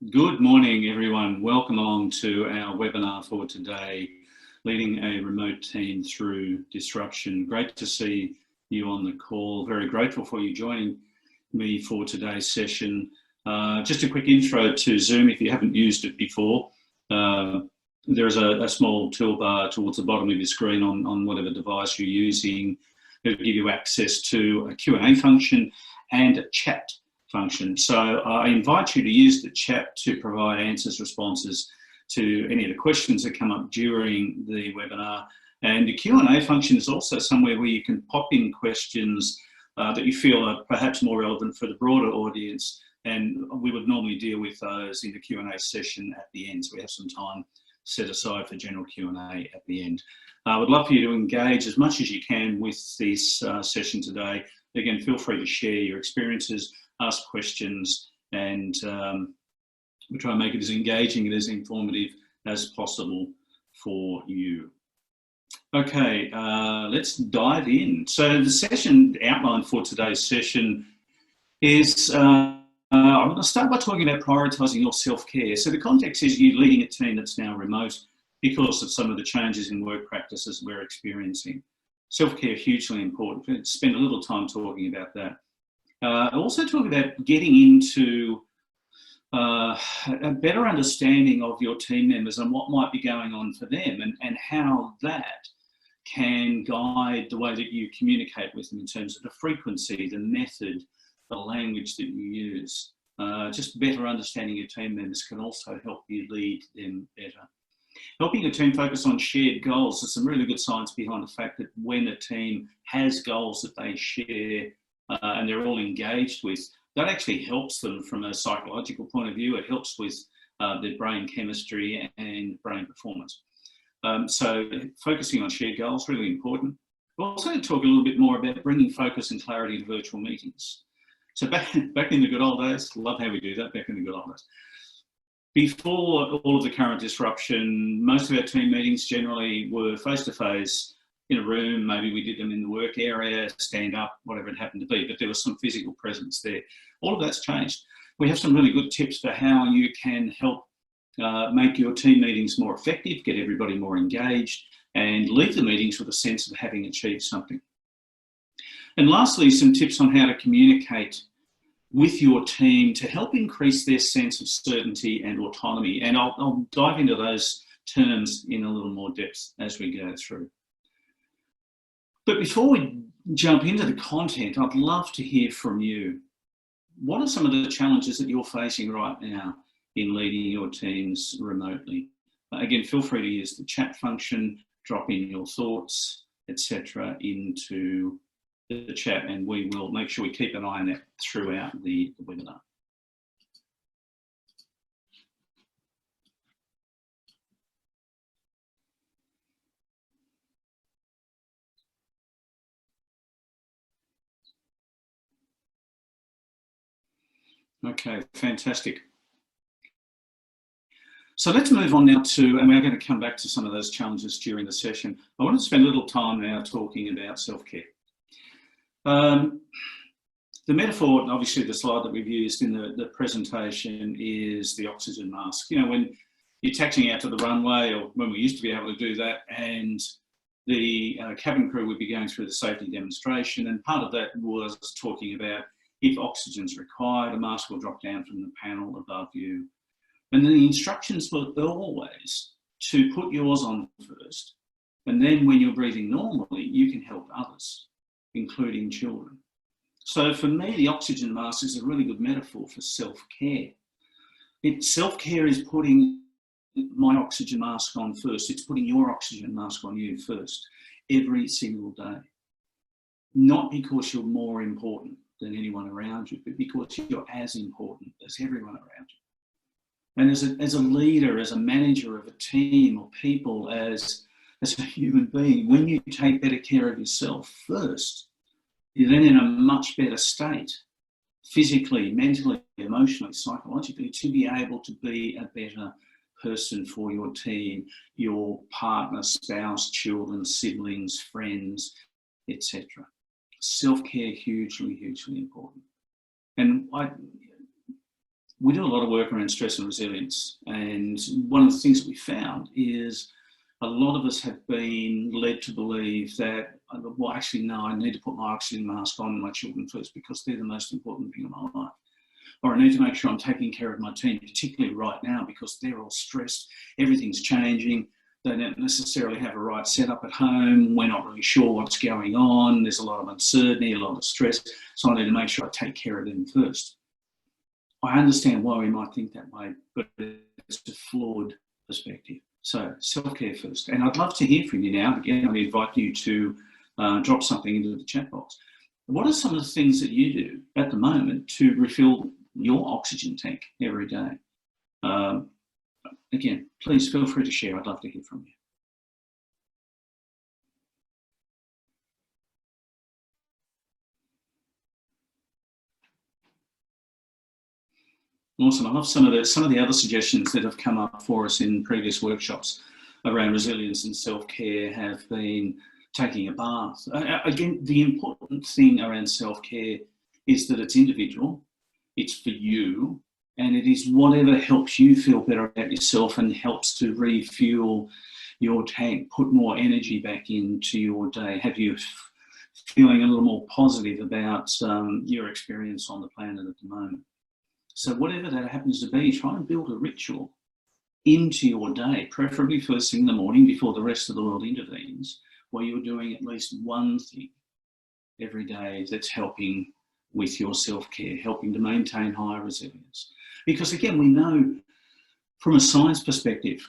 Good morning, everyone. Welcome along to our webinar for today, Leading a Remote Team Through Disruption. Great to see you on the call. Very grateful for you joining me for today's session. Just a quick intro to Zoom if you haven't used it before. There's a small toolbar towards the bottom of your screen on whatever device you're using. It'll give you access to a Q&A function and a chat function. So I invite you to use the chat to provide answers, responses to any of the questions that come up during the webinar. And the Q&A function is also somewhere where you can pop in questions that you feel are perhaps more relevant for the broader audience. And we would normally deal with those in the Q&A session at the end. So we have some time set aside for general Q&A at the end. I would love for you to engage as much as you can with this session today. Again, feel free to share your experiences, ask questions, and we try and make it as engaging and as informative as possible for you. Okay, let's dive in. So the session outline for today's session is, I'm going to start by talking about prioritising your self-care. So the context is you leading a team that's now remote because of some of the changes in work practices we're experiencing. Self-care hugely important. We're going to spend a little time talking about that. Also talk about getting into a better understanding of your team members and what might be going on for them and how that can guide the way that you communicate with them in terms of the frequency, the method, the language that you use. Just better understanding your team members can also help you lead them better. Helping your team focus on shared goals. There's some really good science behind the fact that when a team has goals that they share and they're all engaged with, that actually helps them from a psychological point of view. It helps with their brain chemistry and brain performance. So focusing on shared goals, really important. We'll also talk a little bit more about bringing focus and clarity to virtual meetings. So back in the good old days, love how we do that, back in the good old days. Before all of the current disruption, most of our team meetings generally were face-to-face in a room. Maybe we did them in the work area, stand up, whatever it happened to be, but there was some physical presence there. All of that's changed. We have some really good tips for how you can help make your team meetings more effective, get everybody more engaged, and leave the meetings with a sense of having achieved something. And lastly, some tips on how to communicate with your team to help increase their sense of certainty and autonomy. And I'll dive into those terms in a little more depth as we go through. But before we jump into the content, I'd love to hear from you. What are some of the challenges that you're facing right now in leading your teams remotely? Again, feel free to use the chat function, drop in your thoughts, etc. into the chat, and we will make sure we keep an eye on that throughout the webinar. Okay, fantastic. So let's move on now to, and we're going to come back to some of those challenges during the session. I want to spend a little time now talking about self-care. The metaphor, obviously the slide that we've used in the presentation is the oxygen mask. You know, when you're taxiing out to the runway, or when we used to be able to do that, and the cabin crew would be going through the safety demonstration, and part of that was talking about if oxygen is required, a mask will drop down from the panel above you. And the instructions were always to put yours on first, and then when you're breathing normally, you can help others, including children. So for me, the oxygen mask is a really good metaphor for self-care. Self-care is putting my oxygen mask on first. It's putting your oxygen mask on you first, every single day. Not because you're more important than anyone around you, but because you're as important as everyone around you. And as a leader, as a manager of a team or people, as a human being, when you take better care of yourself first, you're then in a much better state, physically, mentally, emotionally, psychologically, to be able to be a better person for your team, your partner, spouse, children, siblings, friends, etc. Self-care, hugely, hugely important. And we do a lot of work around stress and resilience. And one of the things that we found is a lot of us have been led to believe that, well, actually, no, I need to put my oxygen mask on my children first because they're the most important thing in my life. Or I need to make sure I'm taking care of my team, particularly right now because they're all stressed. Everything's changing. They don't necessarily have a right setup at home. We're not really sure what's going on. There's a lot of uncertainty, a lot of stress. So I need to make sure I take care of them first. I understand why we might think that way, but it's a flawed perspective. So self-care first. And I'd love to hear from you now. Again, I invite you to drop something into the chat box. What are some of the things that you do at the moment to refill your oxygen tank every day? Again, please feel free to share. I'd love to hear from you. Awesome. I love some of the other suggestions that have come up for us in previous workshops around resilience and self-care have been taking a bath. Again, the important thing around self-care is that it's individual, it's for you, and it is whatever helps you feel better about yourself and helps to refuel your tank, put more energy back into your day, have you feeling a little more positive about your experience on the planet at the moment. So whatever that happens to be, try and build a ritual into your day, preferably first thing in the morning before the rest of the world intervenes, where you're doing at least one thing every day that's helping with your self-care, helping to maintain higher resilience. Because again, we know from a science perspective,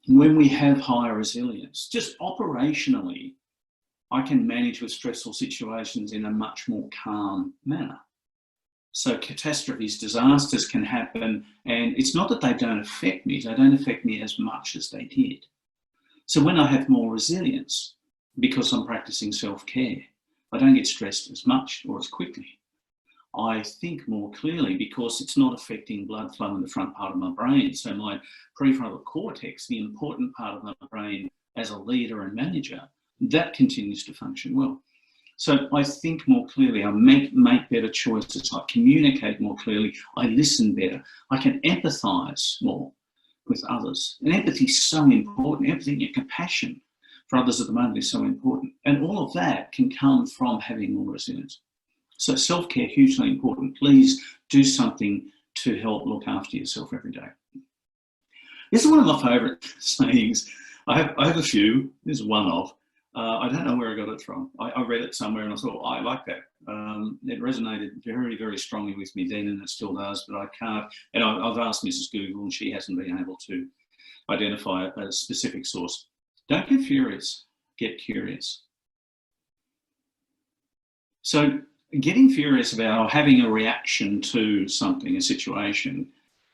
when we have higher resilience, just operationally, I can manage with stressful situations in a much more calm manner. So catastrophes, disasters can happen, and it's not that they don't affect me, they don't affect me as much as they did. So when I have more resilience, because I'm practicing self-care, I don't get stressed as much or as quickly. I think more clearly because it's not affecting blood flow in the front part of my brain. So my prefrontal cortex, the important part of my brain as a leader and manager, that continues to function well. So I think more clearly, I make better choices, I communicate more clearly, I listen better, I can empathise more with others. And empathy is so important, empathy and compassion for others at the moment is so important. And all of that can come from having more resilience. So self-care, hugely important. Please do something to help look after yourself every day. This is one of my favourite sayings. I have a few. This is one of. I don't know where I got it from. I read it somewhere and I thought, I like that. It resonated very, very strongly with me then, and it still does, but I can't. And I've asked Mrs. Google and she hasn't been able to identify a specific source. Don't get furious, get curious. So getting furious about or having a reaction to something, a situation,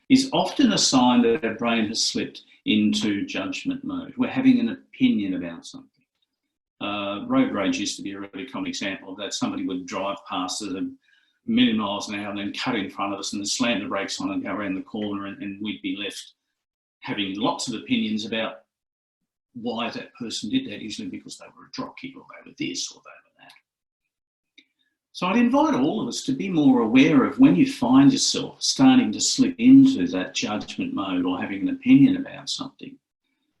is often a sign that our brain has slipped into judgment mode. We're having an opinion about something. Road rage used to be a really common example of that. Somebody would drive past at a million miles an hour and then cut in front of us and then slam the brakes on and go around the corner, and we'd be left having lots of opinions about why that person did that, usually because they were a dropkick or they were this or they were that. So I'd invite all of us to be more aware of when you find yourself starting to slip into that judgment mode or having an opinion about something,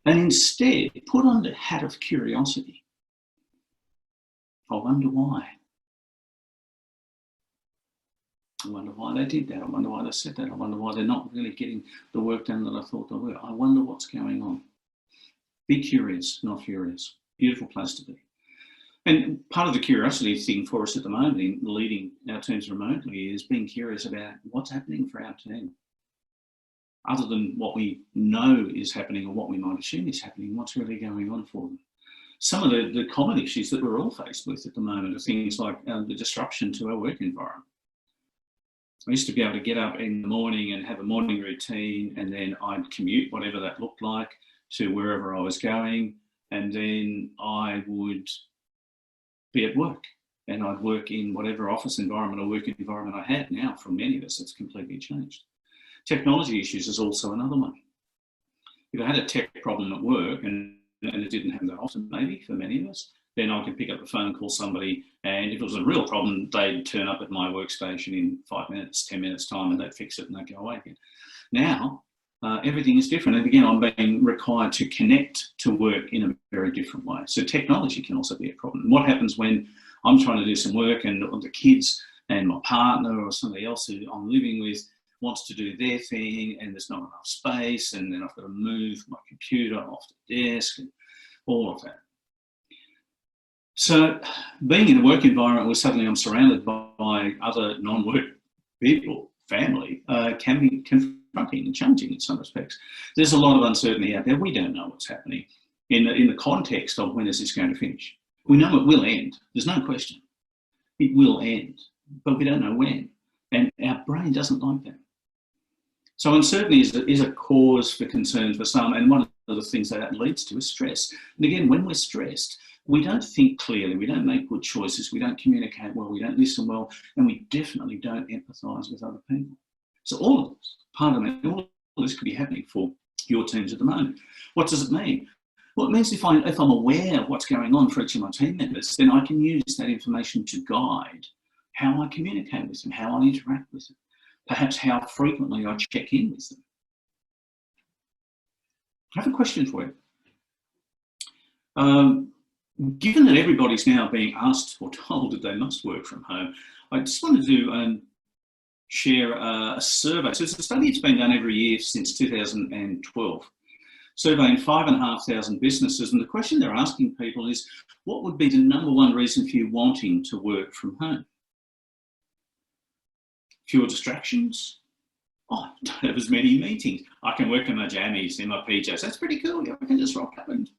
and instead put on the hat of curiosity. I wonder why. I wonder why they did that. I wonder why they said that. I wonder why they're not really getting the work done that I thought they were. I wonder what's going on. Be curious, not furious. Beautiful place to be. And part of the curiosity thing for us at the moment in leading our teams remotely is being curious about what's happening for our team. Other than what we know is happening or what we might assume is happening, what's really going on for them. Some of the common issues that we're all faced with at the moment are things like the disruption to our work environment. I used to be able to get up in the morning and have a morning routine, and then I'd commute, whatever that looked like, to wherever I was going, and then I would be at work and I'd work in whatever office environment or work environment I had. Now, for many of us, it's completely changed. Technology issues is also another one. If I had a tech problem at work and it didn't happen that often, maybe for many of us, then I could pick up the phone and call somebody, and if it was a real problem, they'd turn up at my workstation in 5 minutes, 10 minutes time, and they'd fix it and they'd go away again. Now, everything is different. And again, I'm being required to connect to work in a very different way. So technology can also be a problem. What happens when I'm trying to do some work and the kids and my partner or somebody else who I'm living with wants to do their thing and there's not enough space, and then I've got to move my computer off the desk and all of that. So being in a work environment where suddenly I'm surrounded by other non-work people, family, can be confronting and challenging in some respects. There's a lot of uncertainty out there. We don't know what's happening in the context of when is this going to finish. We know it will end. There's no question. It will end, but we don't know when. And our brain doesn't like that. So uncertainty is a cause for concern for some, and one of the things that leads to is stress. And again, when we're stressed, we don't think clearly, we don't make good choices, we don't communicate well, we don't listen well, and we definitely don't empathise with other people. So all of this, part of it, all of this could be happening for your teams at the moment. What does it mean? Well, it means if I'm aware of what's going on for each of my team members, then I can use that information to guide how I communicate with them, how I interact with them, perhaps how frequently I check in with them. I have a question for you. Given that everybody's now being asked or told that they must work from home, I just wanted to share a survey. So it's a study that's been done every year since 2012, surveying 5,500 businesses. And the question they're asking people is, what would be the number one reason for you wanting to work from home? Fewer distractions? Oh, I don't have as many meetings. I can work in my jammies, in my PJs. That's pretty cool. I can just rock up and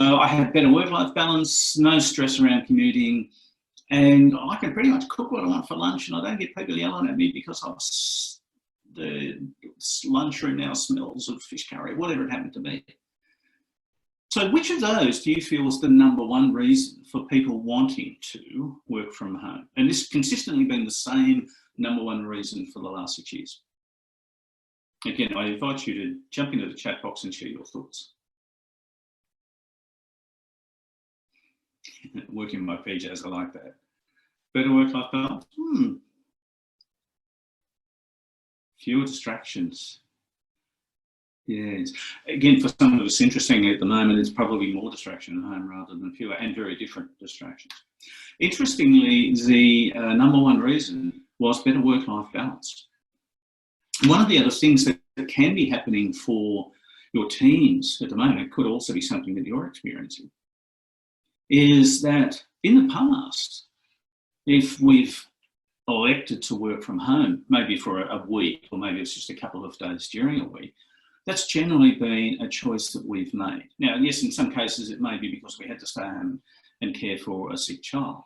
I have better work-life balance, no stress around commuting, and I can pretty much cook what I want for lunch, and I don't get people yelling at me because the lunchroom now smells of fish curry, whatever it happened to be. So which of those do you feel is the number one reason for people wanting to work from home? And this has consistently been the same number one reason for the last 6 years. Again, I invite you to jump into the chat box and share your thoughts. Working my PJs, I like that. Better work-life balance? Fewer distractions. Yes. Again, for some of us, interestingly at the moment, it's probably more distraction at home rather than fewer, and very different distractions. Interestingly, the number one reason was better work-life balance. One of the other things that can be happening for your teams at the moment, it could also be something that you're experiencing, is that in the past, if we've elected to work from home, maybe for a week, or maybe it's just a couple of days during a week, that's generally been a choice that we've made. Now, yes, in some cases it may be because we had to stay home and care for a sick child,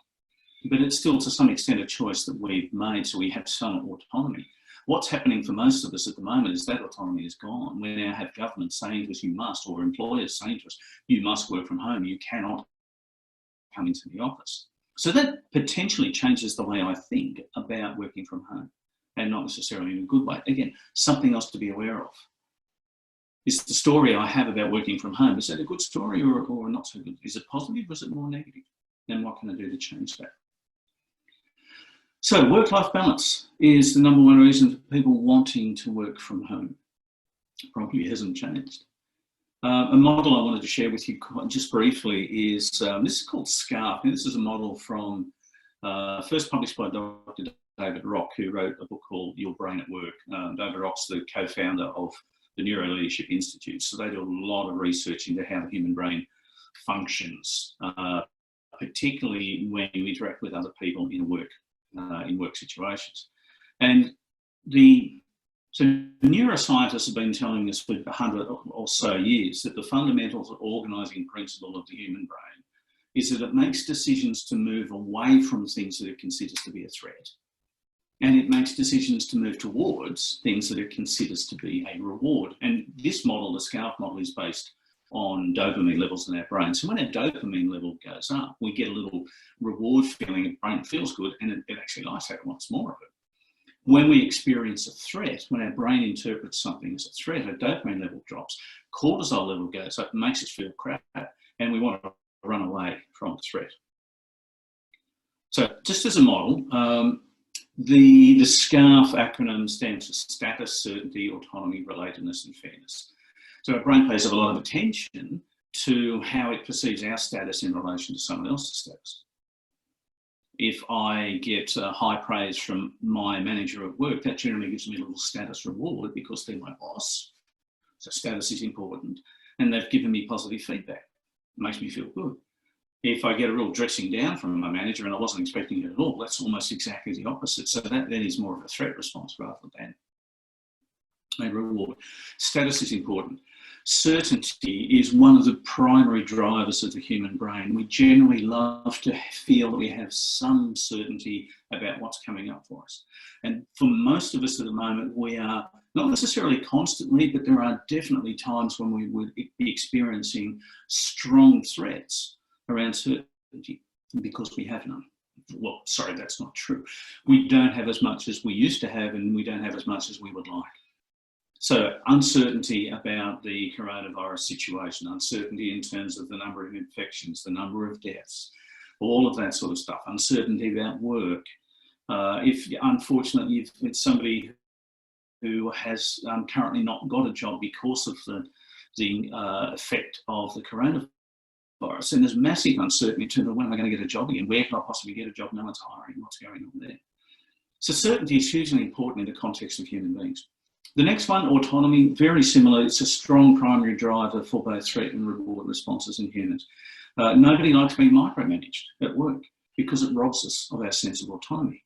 but it's still to some extent a choice that we've made, so we have some autonomy. What's happening for most of us at the moment is that autonomy is gone. We now have government saying to us, you must, or employers saying to us, you must work from home, you cannot come into the office. So that potentially changes the way I think about working from home, and not necessarily in a good way. Again, something else to be aware of. Is the story I have about working from home, is that a good story or not so good? Is it positive or is it more negative? And what can I do to change that? So work-life balance is the number one reason for people wanting to work from home. It probably hasn't changed. A model I wanted to share with you just briefly is, this is called SCARF. And this is a model from, first published by Dr. David Rock, who wrote a book called Your Brain at Work. David Rock's the co-founder of the Neuro Leadership Institute. So they do a lot of research into how the human brain functions, particularly when you interact with other people in work situations. And so neuroscientists have been telling us for 100 or so years that the fundamentals of organising principle of the human brain is that it makes decisions to move away from things that it considers to be a threat, and it makes decisions to move towards things that it considers to be a reward. And this model, the SCARF model, is based on dopamine levels in our brain. So when our dopamine level goes up, we get a little reward feeling, the brain feels good, and it actually likes that, it wants more of it. When we experience a threat, when our brain interprets something as a threat, our dopamine level drops, cortisol level goes up, makes us feel crap, and we want to run away from the threat. So just as a model, the SCARF acronym stands for Status, Certainty, Autonomy, Relatedness and Fairness. So our brain pays a lot of attention to how it perceives our status in relation to someone else's status. If I get high praise from my manager at work, that generally gives me a little status reward because they're my boss. So status is important, and they've given me positive feedback. It makes me feel good. If I get a real dressing down from my manager and I wasn't expecting it at all, that's almost exactly the opposite. So that then is more of a threat response rather than a reward. Status is important. Certainty is one of the primary drivers of the human brain. We generally love to feel that we have some certainty about what's coming up for us. And for most of us at the moment, we are not necessarily constantly, but there are definitely times when we would be experiencing strong threats around certainty because we have none. Well, sorry, that's not true. We don't have as much as we used to have, and we don't have as much as we would like. So uncertainty about the coronavirus situation, uncertainty in terms of the number of infections, the number of deaths, all of that sort of stuff, uncertainty about work. If unfortunately you've been somebody who has currently not got a job because of the effect of the coronavirus, and there's massive uncertainty in terms of when am I going to get a job again? Where can I possibly get a job? No one's hiring. What's going on there? So certainty is hugely important in the context of human beings. The next one, autonomy, very similar. It's a strong primary driver for both threat and reward responses in humans. Nobody likes being micromanaged at work because it robs us of our sense of autonomy.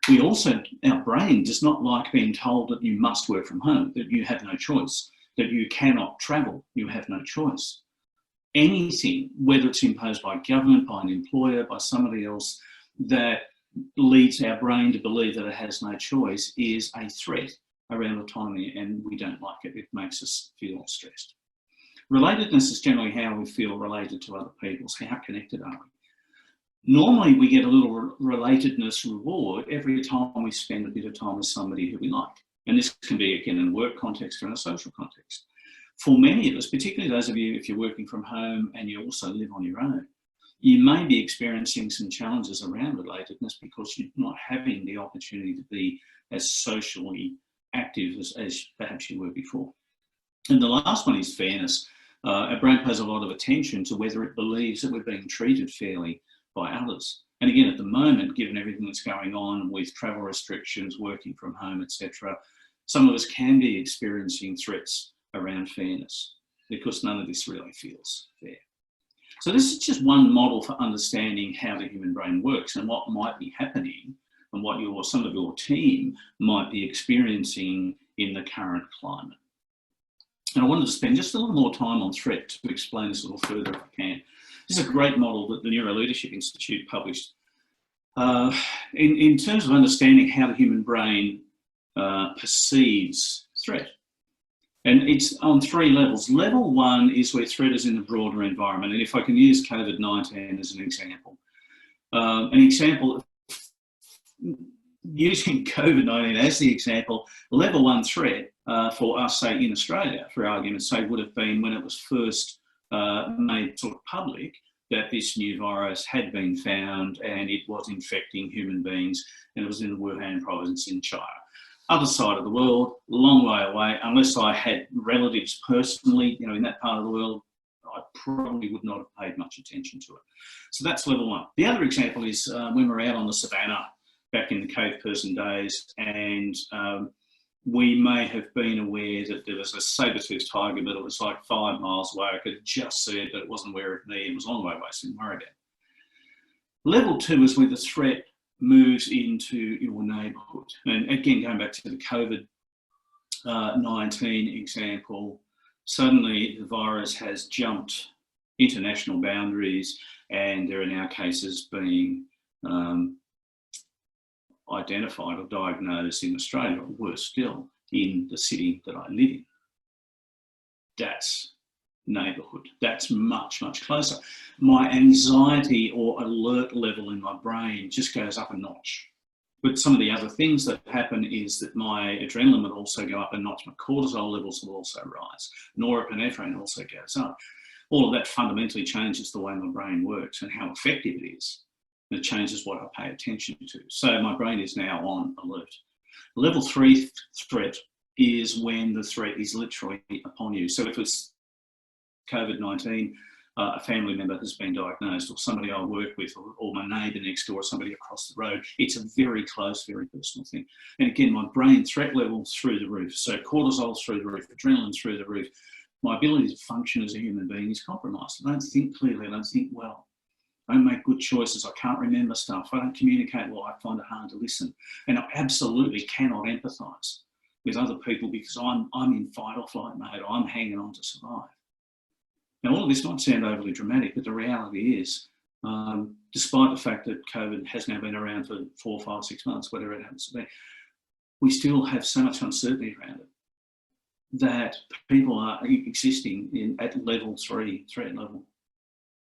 We also, our brain does not like being told that you must work from home, that you have no choice, that you cannot travel, you have no choice. Anything, whether it's imposed by government, by an employer, by somebody else, that leads our brain to believe that it has no choice is a threat around autonomy, and we don't like it. It makes us feel stressed. Relatedness is generally how we feel related to other people. So how connected are we? Normally we get a little relatedness reward every time we spend a bit of time with somebody who we like. And this can be, again, in a work context or in a social context. For many of us, particularly those of you, if you're working from home and you also live on your own, you may be experiencing some challenges around relatedness because you're not having the opportunity to be as socially active as perhaps you were before. And the last one is fairness. Our brain pays a lot of attention to whether it believes that we're being treated fairly by others. And again, at the moment, given everything that's going on with travel restrictions, working from home, etc., some of us can be experiencing threats around fairness because none of this really feels fair. So this is just one model for understanding how the human brain works and what might be happening and what some of your team might be experiencing in the current climate. And I wanted to spend just a little more time on threat to explain this a little further if I can. This is a great model that the Neuro Leadership Institute published in terms of understanding how the human brain perceives threat. And it's on 3 levels. Level 1 is where threat is in the broader environment. And if I can use COVID-19 as an example, using COVID-19 as the example, level 1 threat for us, say in Australia, for argument's sake, would have been when it was first made sort of public that this new virus had been found and it was infecting human beings, and it was in the Wuhan province in China. Other side of the world, long way away, unless I had relatives personally, in that part of the world, I probably would not have paid much attention to it. So that's level 1. The other example is when we're out on the savannah back in the cave person days, and we may have been aware that there was a saber-toothed tiger, but it was like 5 miles away. I could just see it, but it wasn't aware of me. It was a long way away, so didn't worry about it. Level 2 is where the threat moves into your neighbourhood. And again, going back to the COVID-19 example, suddenly the virus has jumped international boundaries, and there are now cases being identified or diagnosed in Australia, or worse still, in the city that I live in. That's neighbourhood. That's much, much closer. My anxiety or alert level in my brain just goes up a notch. But some of the other things that happen is that my adrenaline will also go up a notch. My cortisol levels will also rise. Norepinephrine also goes up. all of that fundamentally changes the way my brain works and how effective it is. And it changes what I pay attention to. So my brain is now on alert. Level 3 threat is when the threat is literally upon you. So if it's COVID-19, a family member has been diagnosed, or somebody I work with, or my neighbour next door, or somebody across the road, it's a very close, very personal thing. And again, my brain threat level's through the roof. So cortisol's through the roof, adrenaline's through the roof. My ability to function as a human being is compromised. I don't think clearly, I don't think well. I don't make good choices. I can't remember stuff. I don't communicate well. I find it hard to listen. And I absolutely cannot empathise with other people because I'm in fight or flight mode. I'm hanging on to survive. Now, all of this might sound overly dramatic, but the reality is, despite the fact that COVID has now been around for 4, 5, 6 months, whatever it happens to be, we still have so much uncertainty around it that people are existing at level 3 threat level.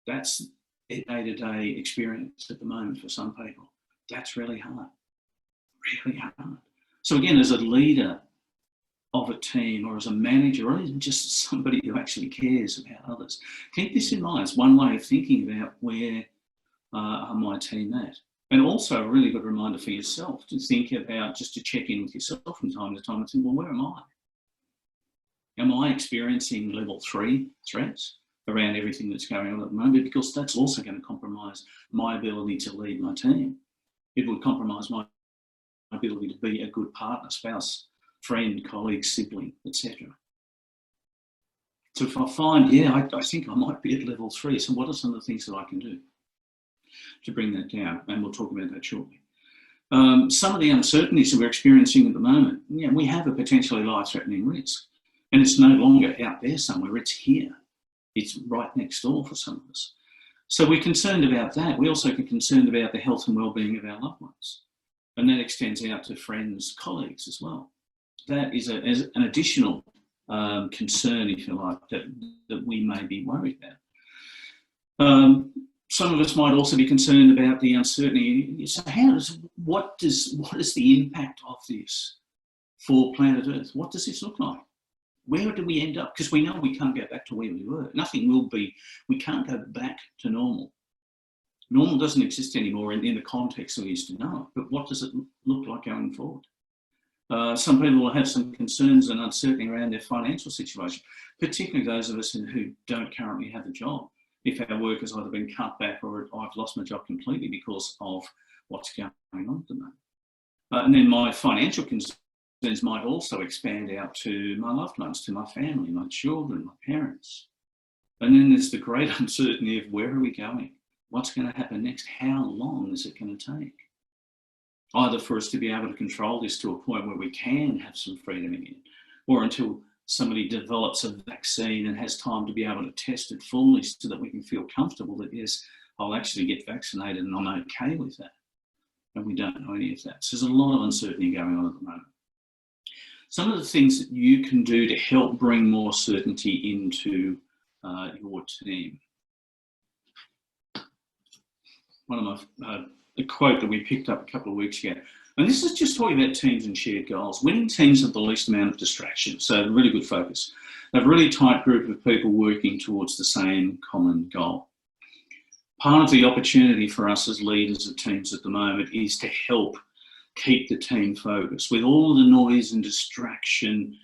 That's a day-to-day experience at the moment for some people. That's really hard, really hard. So again, as a leader of a team, or as a manager, or even just somebody who actually cares about others, keep this in mind. It's one way of thinking about where are my team at. And also a really good reminder for yourself to think about, just to check in with yourself from time to time and think, well, where am I? Am I experiencing level 3 threats around everything that's going on at the moment? Because that's also going to compromise my ability to lead my team. It would compromise my ability to be a good partner, spouse, friend, colleague, sibling, etc. So if I find, I think I might be at level 3, so what are some of the things that I can do to bring that down? And we'll talk about that shortly. Some of the uncertainties that we're experiencing at the moment, we have a potentially life-threatening risk. And it's no longer out there somewhere, it's here. It's right next door for some of us. So we're concerned about that. We also get concerned about the health and well-being of our loved ones. And that extends out to friends, colleagues as well. That is an additional concern, if you like, that we may be worried about. Some of us might also be concerned about the uncertainty. So what is the impact of this for planet Earth? What does this look like? Where do we end up? Because we know we can't go back to where we were. We can't go back to normal. Normal doesn't exist anymore in the context we used to know it, but what does it look like going forward? Some people will have some concerns and uncertainty around their financial situation, particularly those of us who don't currently have a job. If our work has either been cut back or I've lost my job completely because of what's going on at the moment. And then my financial concerns might also expand out to my loved ones, to my family, my children, my parents. And then there's the great uncertainty of where are we going? What's going to happen next? How long is it going to take? Either for us to be able to control this to a point where we can have some freedom again, or until somebody develops a vaccine and has time to be able to test it fully so that we can feel comfortable that, yes, I'll actually get vaccinated and I'm okay with that. And we don't know any of that. So there's a lot of uncertainty going on at the moment. Some of the things that you can do to help bring more certainty into your team. One of my, a quote that we picked up a couple of weeks ago, and this is just talking about teams and shared goals. Winning teams have the least amount of distraction, so really good focus. They have a really tight group of people working towards the same common goal. Part of the opportunity for us as leaders of teams at the moment is to help keep the team focused. With all of the noise and distraction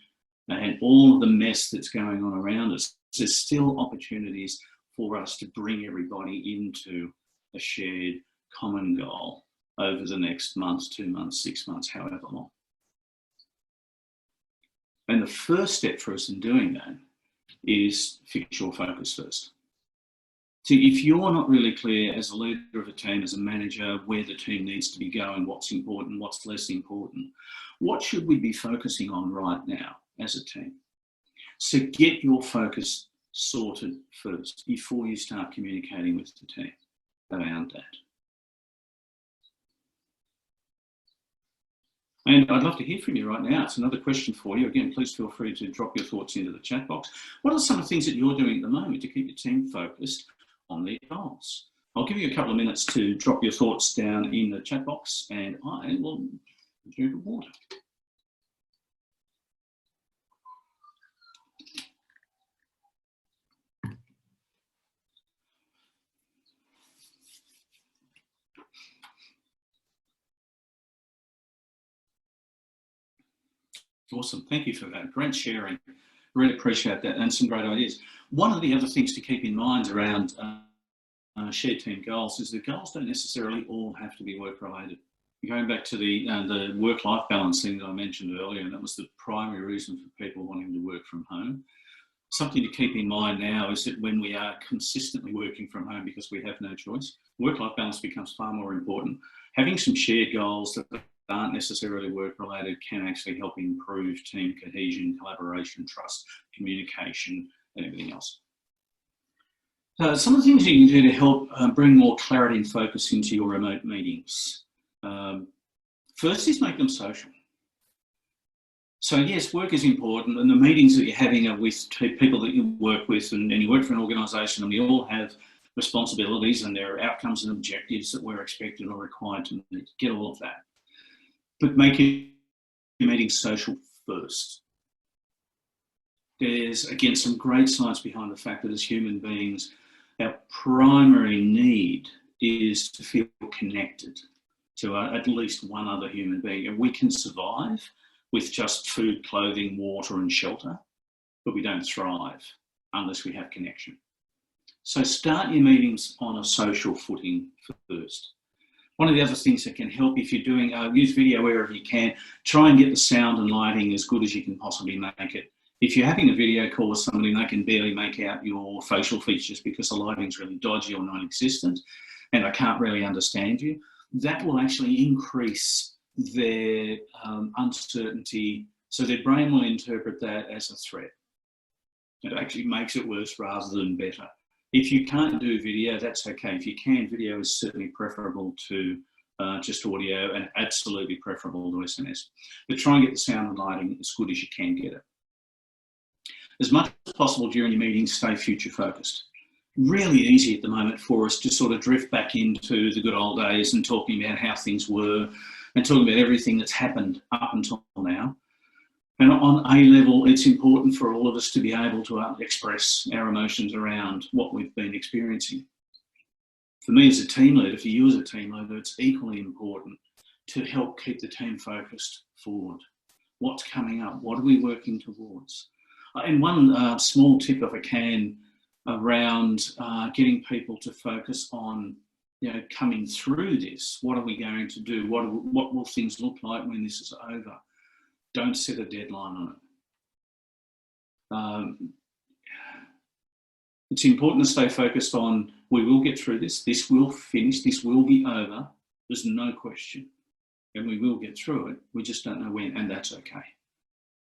and all of the mess that's going on around us, there's still opportunities for us to bring everybody into a shared common goal over the next month, 2 months, 6 months, however long. And the first step for us in doing that is fix your focus first. So if you're not really clear as a leader of a team, as a manager, where the team needs to be going, what's important, what's less important, what should we be focusing on right now as a team? So get your focus sorted first before you start communicating with the team around that. And I'd love to hear from you right now. It's another question for you. Again, please feel free to drop your thoughts into the chat box. What are some of the things that you're doing at the moment to keep your team focused on their goals? I'll give you a couple of minutes to drop your thoughts down in the chat box, and I will drink of water. Awesome. Thank you for that. Great sharing. Really appreciate that, and some great ideas. One of the other things to keep in mind around shared team goals is that goals don't necessarily all have to be work related. Going back to the work-life balance thing that I mentioned earlier, and that was the primary reason for people wanting to work from home. Something to keep in mind now is that when we are consistently working from home because we have no choice, work-life balance becomes far more important. Having some shared goals that aren't necessarily work-related can actually help improve team cohesion, collaboration, trust, communication, and everything else. Some of the things you can do to help bring more clarity and focus into your remote meetings. First is make them social. So yes, work is important, and the meetings that you're having are with people that you work with, and you work for an organisation, and we all have responsibilities, and there are outcomes and objectives that we're expected or required to meet. Get all of that. But make your meetings social first. There's, again, some great science behind the fact that as human beings, our primary need is to feel connected to at least one other human being. And we can survive with just food, clothing, water and shelter, but we don't thrive unless we have connection. So start your meetings on a social footing first. One of the other things that can help, if you're doing, use video wherever you can, try and get the sound and lighting as good as you can possibly make it. If you're having a video call with somebody and they can barely make out your facial features because the lighting's really dodgy or non-existent and they can't really understand you, that will actually increase their uncertainty, so their brain will interpret that as a threat. It actually makes it worse rather than better. If you can't do video, that's okay. If you can, video is certainly preferable to just audio, and absolutely preferable to SMS. But try and get the sound and lighting as good as you can get it. As much as possible during your meetings, stay future focused. Really easy at the moment for us to sort of drift back into the good old days and talking about how things were and talking about everything that's happened up until now. And on a level, it's important for all of us to be able to express our emotions around what we've been experiencing. For me as a team leader, for you as a team leader, it's equally important to help keep the team focused forward. What's coming up? What are we working towards? And one small tip, if I can, around getting people to focus on, coming through this. What are we going to do? What will things look like when this is over? Don't set a deadline on it. It's important to stay focused on, we will get through this. This will finish. This will be over. There's no question. And we will get through it. We just don't know when, and that's okay.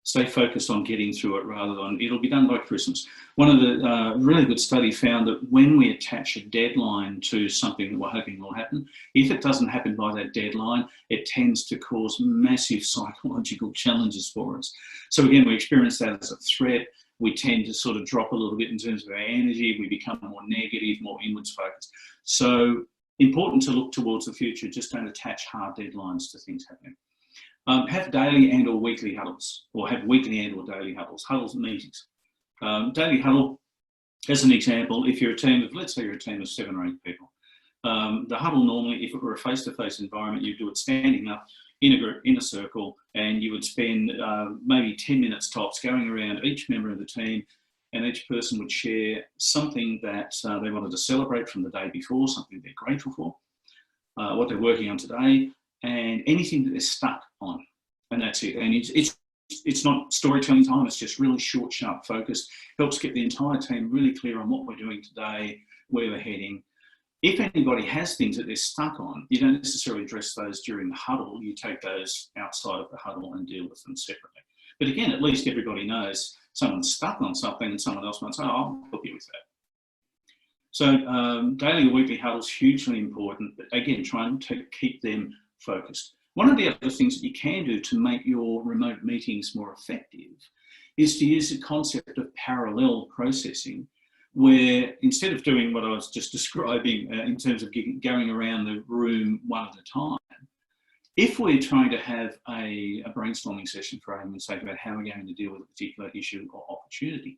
Stay focused on getting through it rather than it'll be done by Christmas. One of the really good studies found that when we attach a deadline to something that we're hoping will happen, if it doesn't happen by that deadline, it tends to cause massive psychological challenges for us. So again, we experience that as a threat. We tend to sort of drop a little bit in terms of our energy. We become more negative, more inwards focused. So important to look towards the future. Just don't attach hard deadlines to things happening. Have daily and or weekly huddles, or have weekly and or daily huddles meetings. Daily huddle, as an example, if you're a team of, let's say you're a team of 7 or 8 people, the huddle normally, if it were a face-to-face environment, you'd do it standing up in a group, in a circle, and you would spend maybe 10 minutes tops going around each member of the team, and each person would share something that they wanted to celebrate from the day before, something they're grateful for, what they're working on today, and anything that they're stuck on, and that's it. And it's not storytelling time, it's just really short, sharp focus. Helps get the entire team really clear on what we're doing today, where we're heading. If anybody has things that they're stuck on, you don't necessarily address those during the huddle, you take those outside of the huddle and deal with them separately. But again, at least everybody knows someone's stuck on something and someone else might say, oh, I'll help you with that. So daily or weekly huddles, hugely important, but again, try and keep them focused. One of the other things that you can do to make your remote meetings more effective is to use the concept of parallel processing, where instead of doing what I was just describing in terms of going around the room one at a time, if we're trying to have a brainstorming session, for argument's sake, about how we're going to deal with a particular issue or opportunity,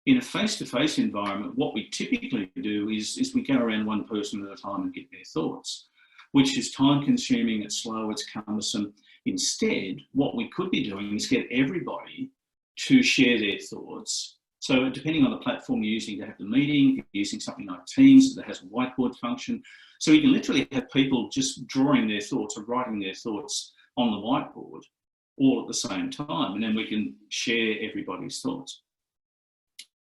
in a face-to-face environment, what we typically do is we go around one person at a time and get their thoughts, which is time-consuming, it's slow, it's cumbersome. Instead, what we could be doing is get everybody to share their thoughts. So depending on the platform you're using to have the meeting, if you're using something like Teams that has a whiteboard function, so you can literally have people just drawing their thoughts or writing their thoughts on the whiteboard all at the same time, and then we can share everybody's thoughts.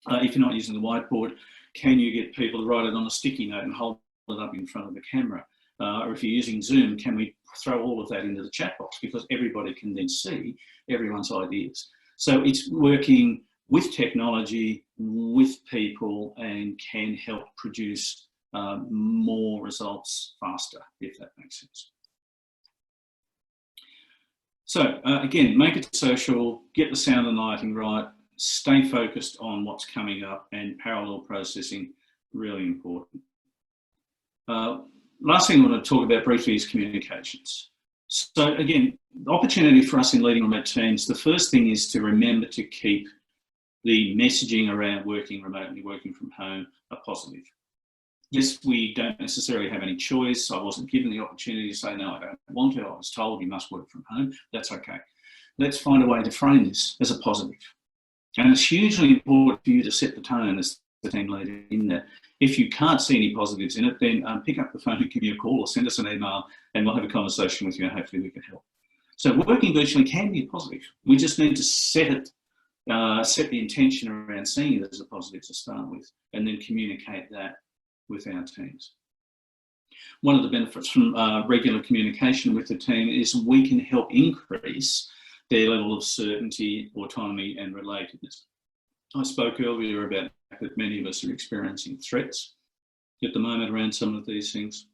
If you're not using the whiteboard, can you get people to write it on a sticky note and hold it up in front of the camera? Or if you're using Zoom, can we throw all of that into the chat box, because everybody can then see everyone's ideas. So it's working with technology, with people, and can help produce more results faster, if that makes sense. So again, make it social, get the sound and lighting right, stay focused on what's coming up, and parallel processing, really important. Last thing I want to talk about briefly is communications. So again, the opportunity for us in leading remote teams, the first thing is to remember to keep the messaging around working remotely, working from home, a positive. Yes, we don't necessarily have any choice. I wasn't given the opportunity to say, no, I don't want to. I was told you must work from home. That's okay. Let's find a way to frame this as a positive. And it's hugely important for you to set the tone as the team leader in there. If you can't see any positives in it, then pick up the phone and give me a call or send us an email, and we'll have a conversation with you, and hopefully we can help. So working virtually can be a positive. We just need to set it, set the intention around seeing it as a positive to start with, and then communicate that with our teams. One of the benefits from regular communication with the team is we can help increase their level of certainty, autonomy, and relatedness. I spoke earlier about that many of us are experiencing threats at the moment around some of these things.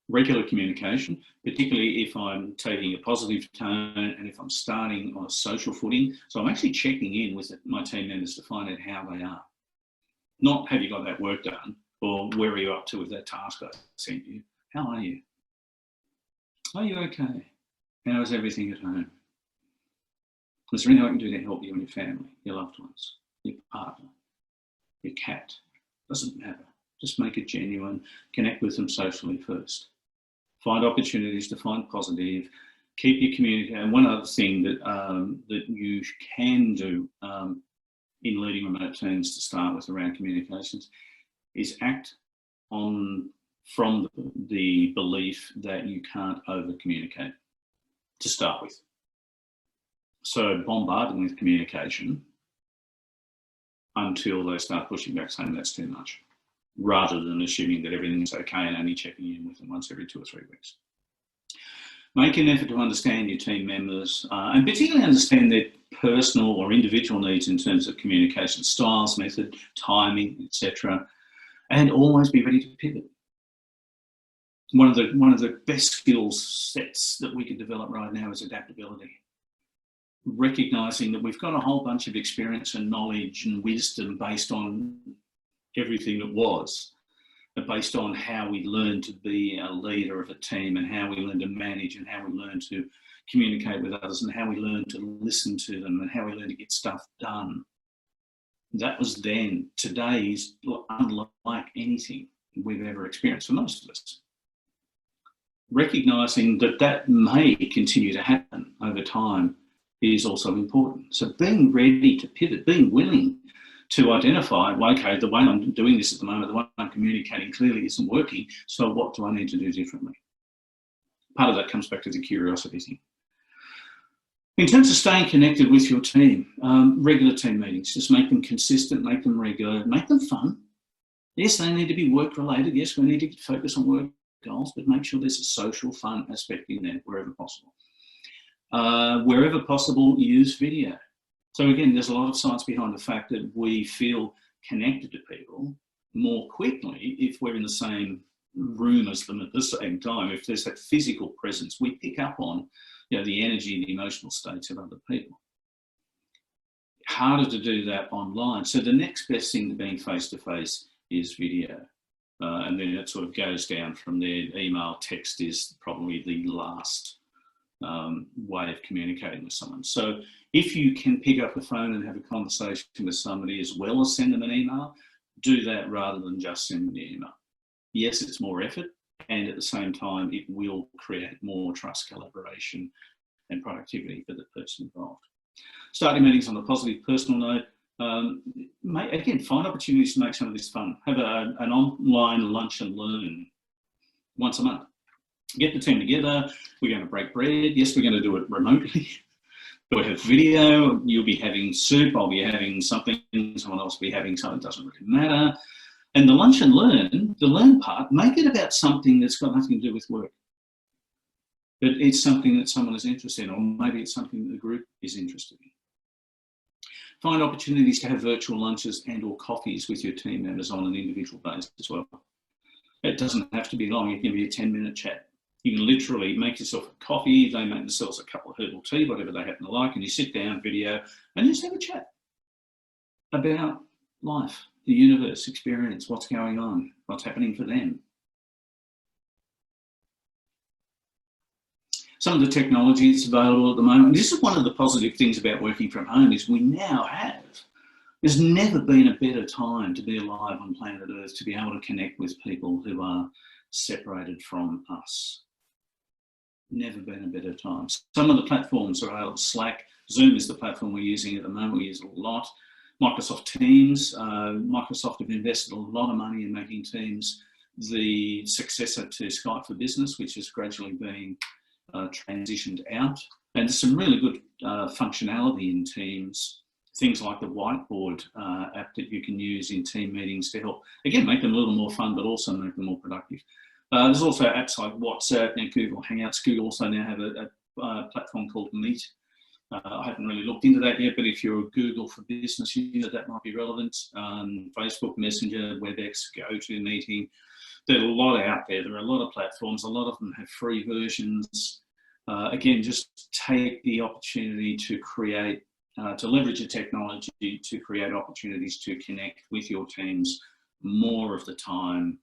Regular communication, particularly if I'm taking a positive tone and if I'm starting on a social footing. So I'm actually checking in with my team members to find out how they are. Not have you got that work done, or where are you up to with that task I sent you? How are you? Are you okay? How is everything at home? Is there anything I can do to help you and your family, your loved ones, your partner, your cat? Doesn't matter. Just make it genuine. Connect with them socially first. Find opportunities to find positive. Keep your communication. And one other thing that that you can do in leading remote teams to start with around communications is act on from the belief that you can't over communicate to start with. So bombard them with communication until they start pushing back saying that's too much, rather than assuming that everything's okay and only checking in with them once every 2 or 3 weeks. Make an effort to understand your team members and particularly understand their personal or individual needs in terms of communication styles, method, timing, etc. And always be ready to pivot. One of the best skill sets that we can develop right now is adaptability. Recognizing that we've got a whole bunch of experience and knowledge and wisdom based on everything that was, but based on how we learn to be a leader of a team and how we learn to manage and how we learn to communicate with others and how we learn to listen to them and how we learn to get stuff done. That was then. Today is unlike anything we've ever experienced for most of us. Recognizing that that may continue to happen over time is also important. So being ready to pivot, being willing to identify, well, okay, the way I'm doing this at the moment, the way I'm communicating clearly isn't working, so what do I need to do differently? Part of that comes back to the curiosity thing. In terms of staying connected with your team, regular team meetings, just make them consistent, make them regular, make them fun. Yes, they need to be work related. Yes, we need to focus on work goals, but make sure there's a social fun aspect in there wherever possible. Wherever possible, use video. So again, there's a lot of science behind the fact that we feel connected to people more quickly if we're in the same room as them at the same time. If there's that physical presence, we pick up on, you know, the energy and the emotional states of other people. Harder to do that online. So the next best thing to being face-to-face is video. And then it sort of goes down from there. Email, text is probably the last way of communicating with someone. So if you can pick up the phone and have a conversation with somebody as well as send them an email, do that rather than just send them the email. Yes, it's more effort, and at the same time, it will create more trust, collaboration, and productivity for the person involved. Starting meetings on a positive personal note. Again, find opportunities to make some of this fun. Have an online lunch and learn once a month. Get the team together. We're going to break bread. Yes, we're going to do it remotely. We'll have video. You'll be having soup. I'll be having something. Someone else will be having something. It doesn't really matter. And the lunch and learn, the learn part, make it about something that's got nothing to do with work. But it's something that someone is interested in, or maybe it's something that the group is interested in. Find opportunities to have virtual lunches and or coffees with your team members on an individual basis as well. It doesn't have to be long. It can be a 10-minute chat. You can literally make yourself a coffee, they make themselves a cup of herbal tea, whatever they happen to like, and you sit down, video, and just have a chat about life, the universe, experience, what's going on, what's happening for them. Some of the technology that's available at the moment, this is one of the positive things about working from home, is we now have, there's never been a better time to be alive on planet Earth, to be able to connect with people who are separated from us. Never been a better time. Some of the platforms are available. Slack, Zoom is the platform we're using at the moment. We use it a lot. Microsoft Teams. Microsoft have invested a lot of money in making Teams the successor to Skype for Business, which is gradually being transitioned out. And there's some really good functionality in Teams. Things like the whiteboard app that you can use in team meetings to help, again, make them a little more fun, but also make them more productive. There's also apps like WhatsApp and Google Hangouts. Google also now have a platform called Meet. I haven't really looked into that yet, but if you're a Google for Business user, that might be relevant. Facebook Messenger, WebEx, GoToMeeting. There's a lot out there. There are a lot of platforms. A lot of them have free versions. Again, just take the opportunity to create, to leverage the technology to create opportunities to connect with your teams more of the time,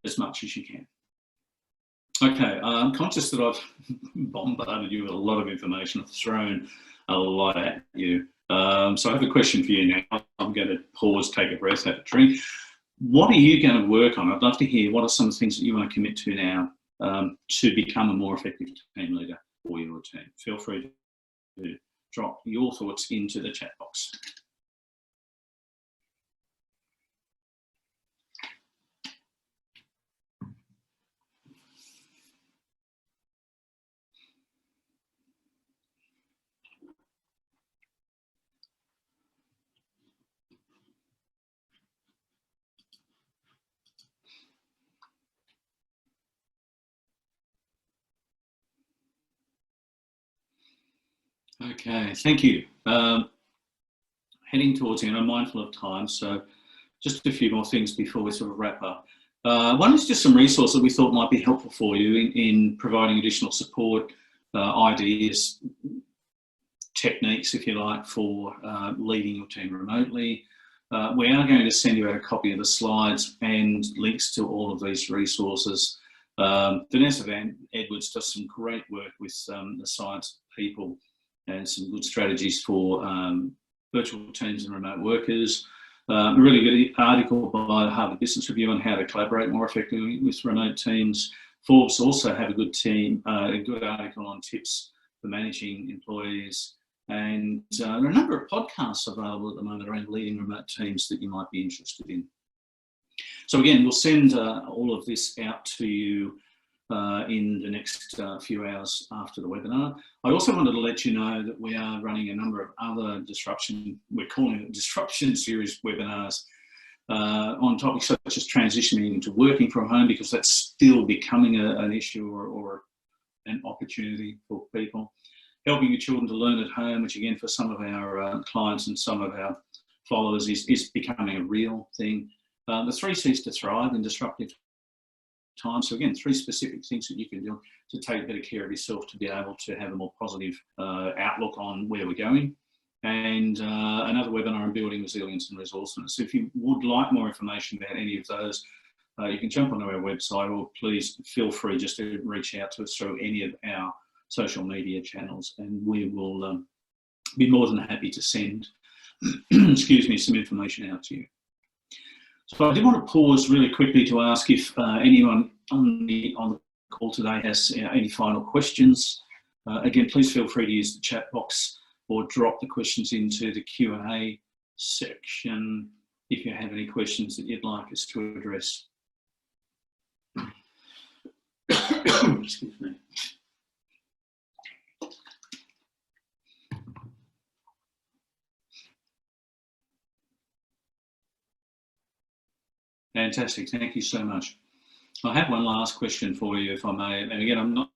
as much as you can. Okay, I'm conscious that I've bombarded you with a lot of information. I've thrown a lot at you. So I have a question for you now. I'm going to pause, take a breath, have a drink. What are you going to work on? I'd love to hear what are some of the things that you want to commit to now to become a more effective team leader for your team. Feel free to drop your thoughts into the chat box. Okay, thank you. Heading towards the end, I'm mindful of time, so just a few more things before we sort of wrap up. One is just some resources that we thought might be helpful for you in providing additional support, ideas, techniques, if you like, for leading your team remotely. We are going to send you out a copy of the slides and links to all of these resources. Vanessa Van Edwards does some great work with the science people and some good strategies for virtual teams and remote workers. A really good article by the Harvard Business Review on how to collaborate more effectively with remote teams. Forbes also have a good article on tips for managing employees. And there are a number of podcasts available at the moment around leading remote teams that you might be interested in. So again, we'll send all of this out to you in the next few hours after the webinar. I also wanted to let you know that we are running a number of other we're calling it disruption series webinars on topics such as transitioning into working from home, because that's still becoming an issue or an opportunity for people. Helping your children to learn at home, which again for some of our clients and some of our followers is becoming a real thing. The 3 C's to thrive in disruptive time. So again, 3 specific things that you can do to take better care of yourself to be able to have a more positive outlook on where we're going. And another webinar on building resilience and resourcefulness. So if you would like more information about any of those, you can jump onto our website, or please feel free just to reach out to us through any of our social media channels, and we will be more than happy to send excuse me, some information out to you. So I did want to pause really quickly to ask if anyone on the call today has any final questions, again, please feel free to use the chat box or drop the questions into the Q&A section if you have any questions that you'd like us to address. Excuse me. Fantastic, thank you so much. I have one last question for you, if I may. And again, I'm not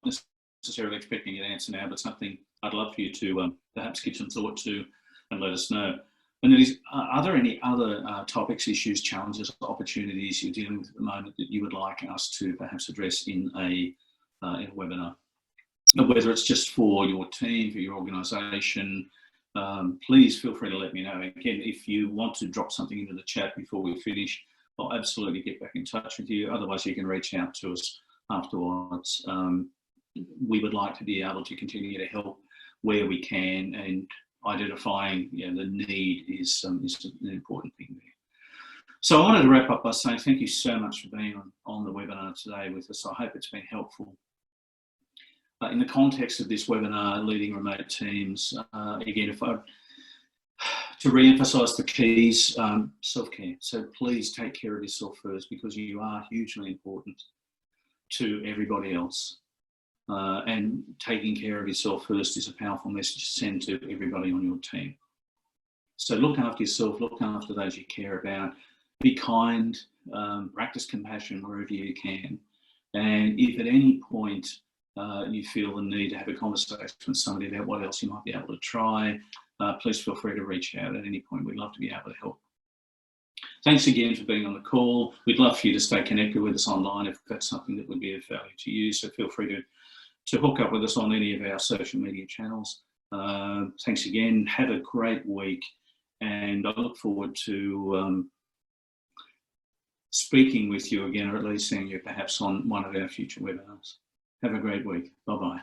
necessarily expecting you to answer now, but something I'd love for you to perhaps give some thought to and let us know. And are there any other topics, issues, challenges, opportunities you're dealing with at the moment that you would like us to perhaps address in a webinar? Whether it's just for your team, for your organisation, please feel free to let me know. Again, if you want to drop something into the chat before we finish, I'll absolutely get back in touch with you. Otherwise, you can reach out to us afterwards. We would like to be able to continue to help where we can, and identifying the need is an important thing there. So I wanted to wrap up by saying thank you so much for being on the webinar today with us. I hope it's been helpful. In the context of this webinar, leading remote teams, again, to re-emphasise the keys, self-care. So please take care of yourself first, because you are hugely important to everybody else. And taking care of yourself first is a powerful message to send to everybody on your team. So look after yourself, look after those you care about, be kind, practice compassion wherever you can. And if at any point you feel the need to have a conversation with somebody about what else you might be able to try, please feel free to reach out at any point. We'd love to be able to help. Thanks again for being on the call. We'd love for you to stay connected with us online if that's something that would be of value to you. So feel free to hook up with us on any of our social media channels. Thanks again. Have a great week. And I look forward to speaking with you again, or at least seeing you perhaps on one of our future webinars. Have a great week. Bye-bye.